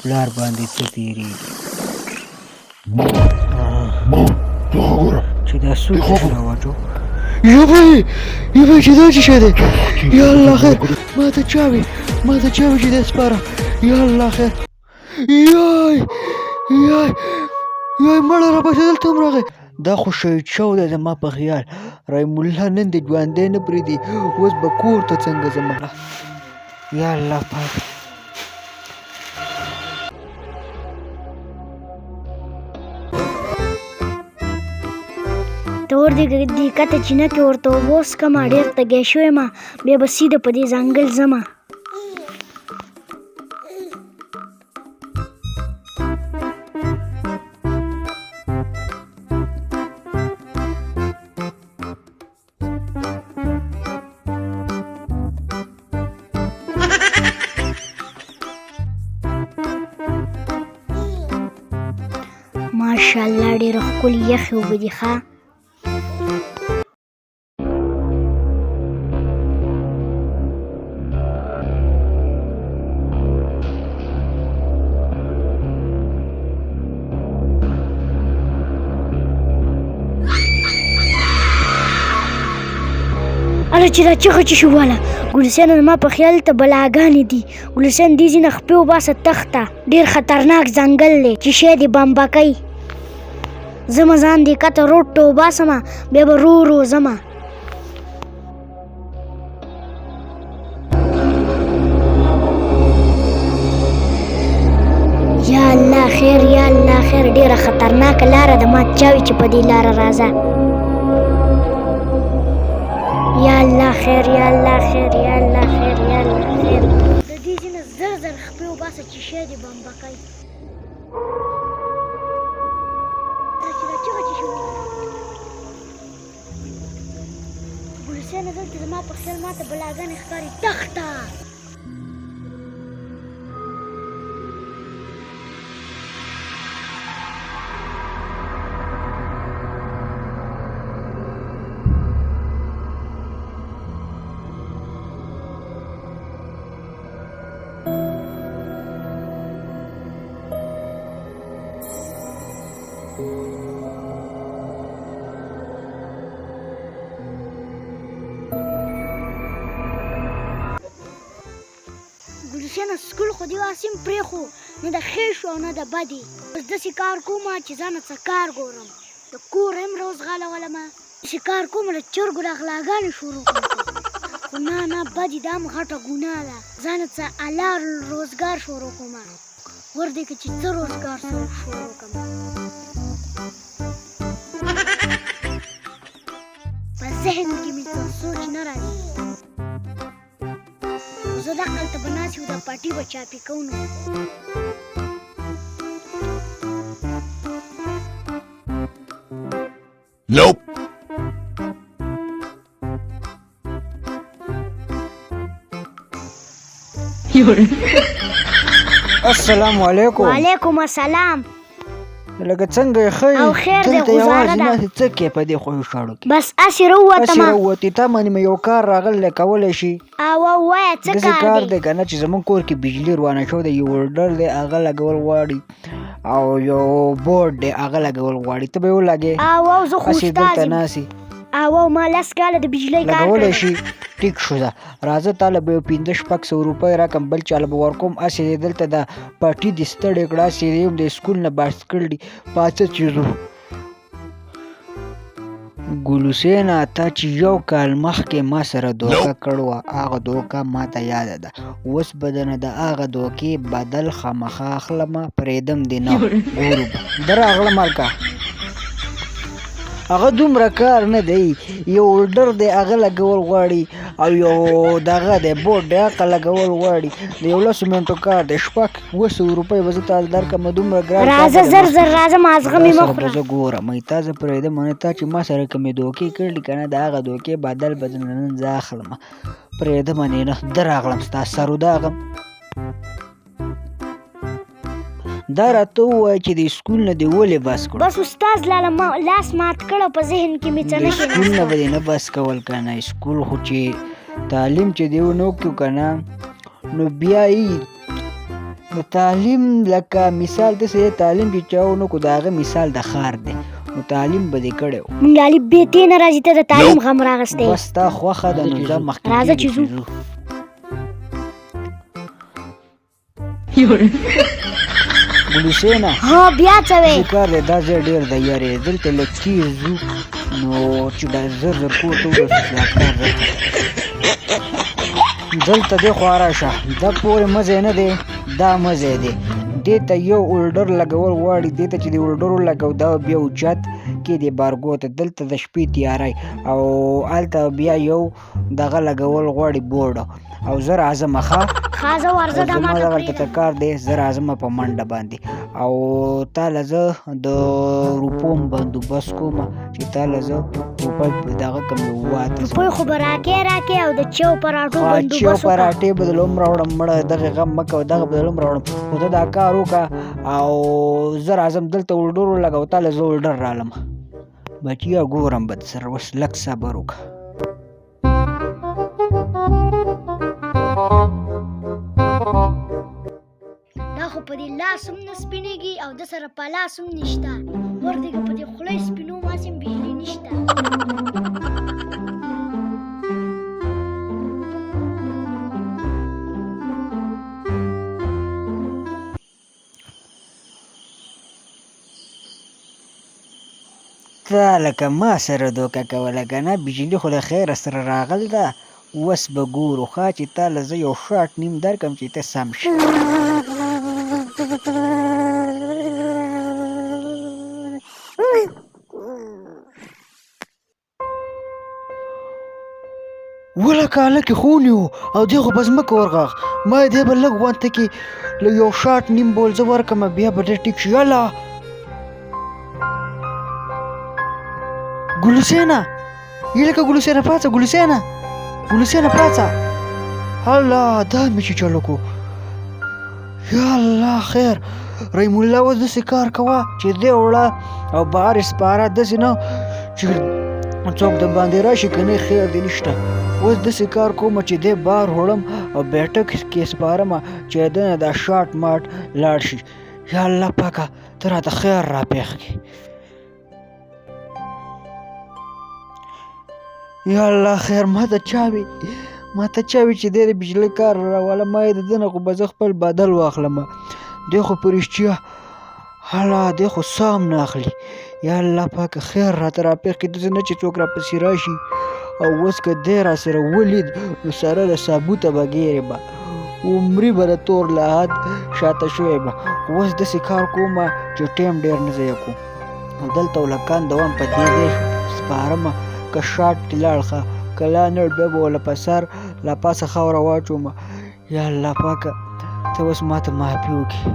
پلار باندې څه تېرېږي چې دا څوک یې راواچو یوبای چې دا څه شی دی یا الله خیر ماته چا وي چې دا سپاره یا الله خیر یای مړه راپسې دلته هم راغی دا خو شهید شو دی زما په خیال رحیم الله نن دې ژوندی نه پرېږدي اوس به کور ته څنګه ځم یا الله پاک ته ور دې کته چینه کې ورته اوبه وڅښمه ډېر تږی شوی یم بیا به سیده په دې ځنګل ځمه ماشاءالله ډېره ښکلې یخې اوبه دي ښه اله چې دا چغه چې شو واله ګلسیانه زما په خیال ته بلاګانې دي ګلسیان دې ځینه خپې وباسه تخته ډېر خطرناک ځنګل دی چې شی دې بمبکۍ زما ځان دې کته روډ ته وباسمه بیا به رو ځمه یا الله خیر ډېره خطرناکه لاره ده ما چاوي چې په دې لاره راځه یا الله خیر د دې ځینه زر خپې وباسه چې شی دې بمبکۍ ګلسیانه دلته زما په خیال ماته بلاګانې ښکاري تخته ګلسیانه سکول خو دې واسیم پرېښو نه د ښې شو او نه د بدې اوس داسې کار کومه چې ځانه څه کار ګورم د کور هم روزغالولمه داسې کار کومه د چرګو د غلاګانې شروع کړم خو نه بدې دا هم غټه ګناه ده ځانه څه حلال روزګار شروع کومه ور دې که چې څه روزګار شروع کړم په ذهن کې مې څه سوچ نه راځي زه دغلته به ناست یو د پټي به چاپي کوو نو Nope. السلام علیکم وعلیکم السلام لکه څنګه یې ښه او خیر دی دلته غزاره یوازې ده ناستې څه کې په دې خوږو شاړو کې بس اسې راووتمه راووتې تا باندې مې یو کار راغلی کولی شي او ووایه څه داسې کار کار دی دی که نه چې زموږ کور کې بجلي روانه شوی دی یو ولډر دی هغه لګول غواړي او یو بورډ دی هغه لګول غواړي ته به یې ولګې او زه خو هسې دلته استاد یم ناستې او ما 10 کاله د بجلۍ کار لګولی کړی شي ټیک شو ده راځه تاله به یو 500-600 روپۍ راکړم بل چاله به ورکوم هسې دې دلته د پټي دې ستړی کړه هسې دې هم د سکول نه باسکل دي پاڅه چې ځو ګلوسینا تا چې یو کال مخکې ما سره دوکه کړې وه هغه دوکه ماته یاده ده اوس به نه د هغه دوکې بدل خامخا اخلمه پرېږدم دې نه ګورو به ده راغلم هلکه هغه دومره کار نه دی یو ولډر دی هغه لګول غواړي او یو دغه دی بورډ دی هغه لګول غواړي د 11 منټو کار دی 700 روپۍ به زه تاله درکړم دومره ګران راځه زر راځه مازغه مې مه خوره زه ګورم تا زه پرېږدم نه تا چې ما سره کومې دوکې کړلي که نه د هغه دوکې بدل به نن زه اخلم پرېږدم نه ده راغلم ستا سرودا اغم دا راته ووایه چې د سکول نه دې ولې بس کړو بس استاد لاس مات کړه په ذهن کې مې څه نه د سکول نه به دې نه بس کول که نه سکول خو چې تعلیم چې دې ونه کړو که نه نو بیا یې د تعلیم لکه مثال داسې تعلیم چې چا ونه کړو د هغه مثال د ښار دی نو تعلیم به دې کړی و مونږ الف ب ت نه راځي ته د تعلیم غم راغستی بس تا خوښه ده نو ځه مخکې راځه کېږو چې ځو. ګلوسینه ها بیا څه وی دې کار دی دا ځای ډېر د یارې دلته لږ تېز ځو نو چې دا زر زر کور ته ورسو دا کار دی دلته دې خوا راشه دا پورې مه ځای نه دی دا مه ځای دی دې ته یو اولډر لګول غواړي دې ته چې د اولډر ولګو دا بیا اوچت کې دی بارګو ته دلته د شپې تیاری او هلته بیا یو دغه لګول غواړي بورډ او زه راځمه ښه خازه ورزه دا زما ماته دغلته ته کار دی زه راځمه په منډه باندې او تاله زه د روپو هم بندوبست کومه چې تاله زه روپۍ دغه کوم واته روپۍ خو به راکې او د چیو پراټو چیو بندوبست وکړه. پراټې بدلو هم راوړم مړه دغه غم مه کوه دغه بدلو هم راوړم خو ته دا کار وکړه او زه راځم دلته اولډر ولګه تاله زه اولډر رالم بچیا ګورم به سره اوس لږ صبر وکړه دا خو په دې لاس هم نه سپینېږي او د سره په لاس هم نشته ورته په دې خوله یې سپینو ماسې هم بجلي نشته. تا لکه ما سره دوکه کوله که نه بجلي خو له خیره سره راغل ده اوس به ګورو ښه چې تا له زه یو شاټ نیم درکړم چې ته سم شي ولکه هلکې خو ونیو او دی خو په ځمکه ورغاښ ما یې دی به لږ غونته کې له یو شاټ نیم بول زه ورکړم بیا به ډېر ټیک شي یاله ګلوسینه یلکه ګلوسینه پاڅه ګلوسینه پاڅه الله دا مې چې چلو کو یا الله خیر رحیم الله اوس داسې کار کوه چې دی وړه او بهر یې سپاره داسې نه چې څوک د باندې راشي که نه خیر دی نشته اوس داسې کار کومه چې دی بار وړم او بیټک کې سپارمه چې دنه دا شاټ ماټ لاړ شي یا الله پاکه ته راته خیر راپېښ کړې یا الله خیر ماته چا وي چې دی د بجلۍ کار راوله ما یې د ده نه خو به زه خپل بدل واخلمه دی خو په رښتیا الله دی خو ساه هم نه اخلي یا الله پاکه خیر راته راپېښ کړي داسې نه چې څوک راپسې راشي او اوس که دی راسره ولید نو سره له ثابوته به ګیرې به عمري به د تور له حد شاته شوی به خو اوس داسې کار کومه چې ټیم ډېر نه ضایع کوم دلته ولکان دوام په دې دی سپارمه که شاټ دې لاړ ښه که لا نه بیا به وله په سر له پاسه خاوره واچومه یا الله پاکه ته اوس ماته معافي وکړي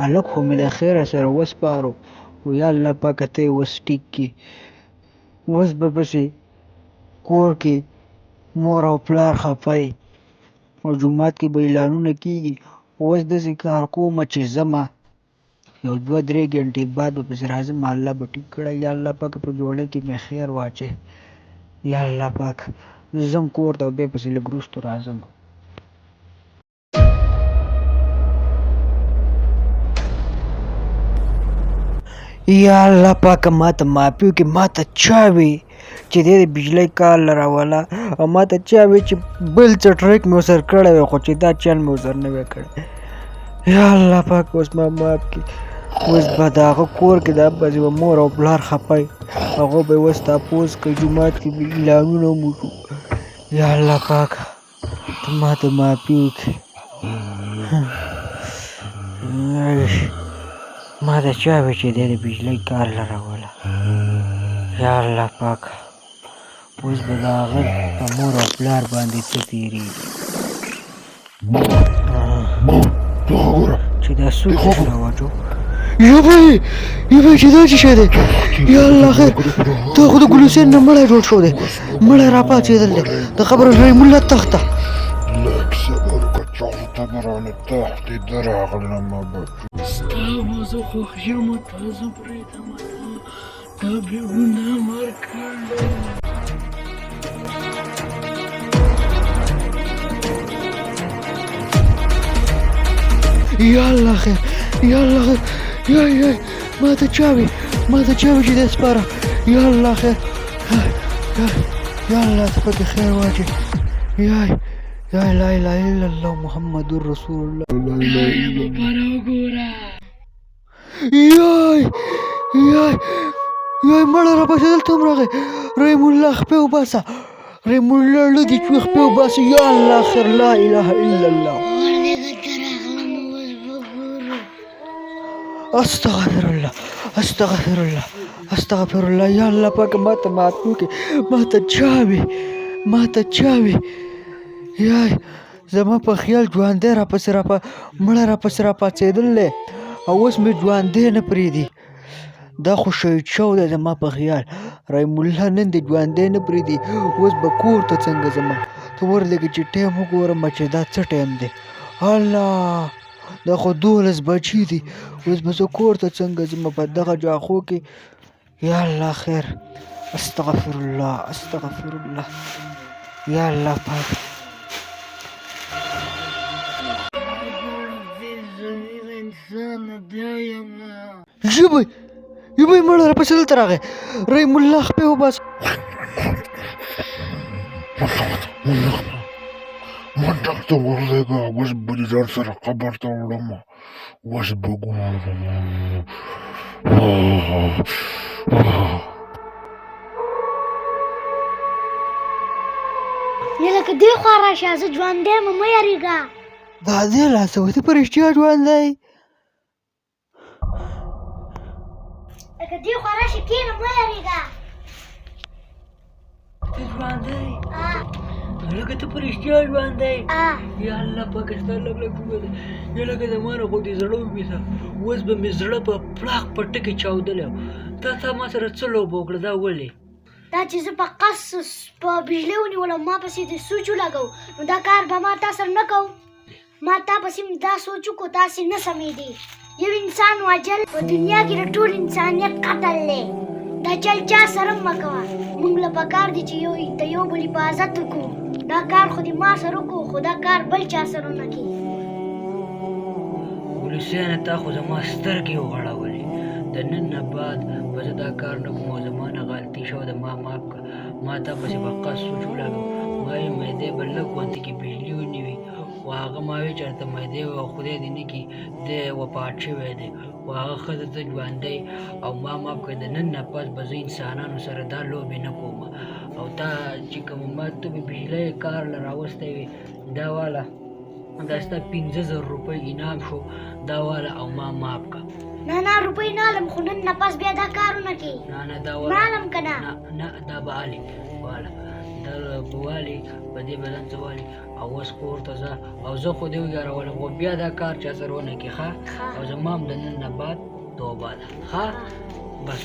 هلک خو مې له خیره سره وسپارو خو یا الله پاکه ته یې اوس ټیک کړي اوس به پسې کور کې مور او پلار خفه او جومات کې به اعلانونه کېږي. اوس داسې کار کومه چې ځمه یو 2-3 ګنټې بعد به پسې راځم. الله به ټیک کړی. یا الله پاک په جوړه کې مې خیر واچوي. یا الله پاک ځم کور ته او بیا پسې لږ وروسته راځم. یا الله پاکه ماته معافي وکړي. ماته چا وي چې دې د بجلۍ کار له راوله او ماته چا وي چې بل څه ټریک مې ورسره کړی وی خو چې دا چل مې ورسره نه وی کړی. یا الله پاک اوس ما معاف کړي. اوس به د هغه کور کې دا پسې به مور او پلار خفه هغه به یې اوس تپوس کوي. جومات کې به اعلانونه هم وکړو. یا الله پاک ته ماته معافي وکړي. ما ته چا وی چې دی د بجلۍ کار له راوله. یا الله پاک اوس به د هغه په مور او پلار باندې څه تېرېږي چې دا سوچ یې راواچو. یا بھائی چې دا څه شی دی؟ یا الله خیر دا خو د ګل حسین نه مړی جوړ شو دی. مړی راپاڅېدل دی. د خبره رحیم الله تخته لږ صبر وکړه چاته به رانه تختې ده راغلمه بچو. ستا به زه خوښ یم تا زه پرېږدمه تا بې ګناه مړ کړی. یا الله خیر یا الله خیر یا ما ته چا وي چې دی سپاره. یا الله خیر یا الله ته پکې خیر واچوي. یا لا اله الا الله محمد رسول الله. یای مړه راپسې دلته هم راغی. رحیم الله خپې وباسه. رحیم الله له دې چې خپې وباسه. یا الله خیر لا اله الا الله. استغفر الله. یا الله پاک ماته معافي وکړي. ماته چا وي یای زما په خیال ژوندی مړه راپسې راپاڅېدل دی او اوس مې ژوندی نه پرېږدي. دا خو شهید شوی دی زما په خیال. رحیم الله نن دې ژوندی نه پرېږدي. اوس به کور ته څنګه ځمه؟ ته ورلګې چې ټایم وګورم چې دا څه ټایم دی. الله دا خو 12 بجې دي. اوس به زه کور ته څنګه ځم په دغه جاخو کې؟ یا الله خیر. استغفر الله. یا الله پاک یوبای مړه راپسې دلته راغی. رحیم الله خپې وباسه. منډک ته ورلېږه اوس به دې ځان سره قبر ته وړمه. اوس به ګورو. نه لکه دې خوا راشه زه ژوندی یم مه یارېږه. دا دې لاسه ته په رښتیا ژوندی؟ لکه دې خوا راشه کښېنه مه یارېږه. ته ژوندی؟ لکه ته په رښتیا ژوندی؟ یا الله پاکه ستا لږ وویله. یا لکه زما نه خو دې زړه وبېسه. اوس به مې زړه په پړاق پټه کې چاودلی و. تا ما سره څه لوبه وکړه دا ولې؟ دا چې زه په قص په بجلۍ ونیولم ما پسې د سوچ ولګو نو دا کار به ما تا سره نه کوو. ما تا پسې دا سوچ وکړو تاسې نه سمېدې. یو انسان وژل په دنیا کې د ټول انسانیت قتل دی. دا چل چا سره مه کوه. موږ له پکار دی چې د یو بل حفاظت وکړو. دا کار خو دې ما سره وکړو خو دا کار بل چا سره ونه کړي. ګل حسینه تا خو زما سترګې وغړولې. د نن نه بعد به زه دا کار نه کوم او زما نه غلطي شوه ده ما معاف کړه. ما تا پسې په قص سوچ ولګو. ما یې معدې به لږ غوندې کې بجلي ونیوي خو هغه ما وی چې ورته معدې وه او خدای دې نه کړي دی وفات شوی دی خو هغه ښځه ته ژوندی او ما معاف کړه. د نن نه پس به زه انسانانو سره دا لوبې نه کوم. او تا چې کوم ما ته مې بجلۍ کار له راوستی وي دا واله دا ستا 15,000 روپۍ انعام شو دا واله او ما معاف کړه. نه روپۍ نه علم خو نن نه پس بیا دا کارونه کوي. نه دا نه علم که نه دا به علي واله دا به والي په دې به ځان څه والي او اوس کور ته ځه او زه خو دې وګارولم خو بیا دا کار چا سره ونه کړي ښه. او زما هم د نن نه بعد توبه ده ښه بس.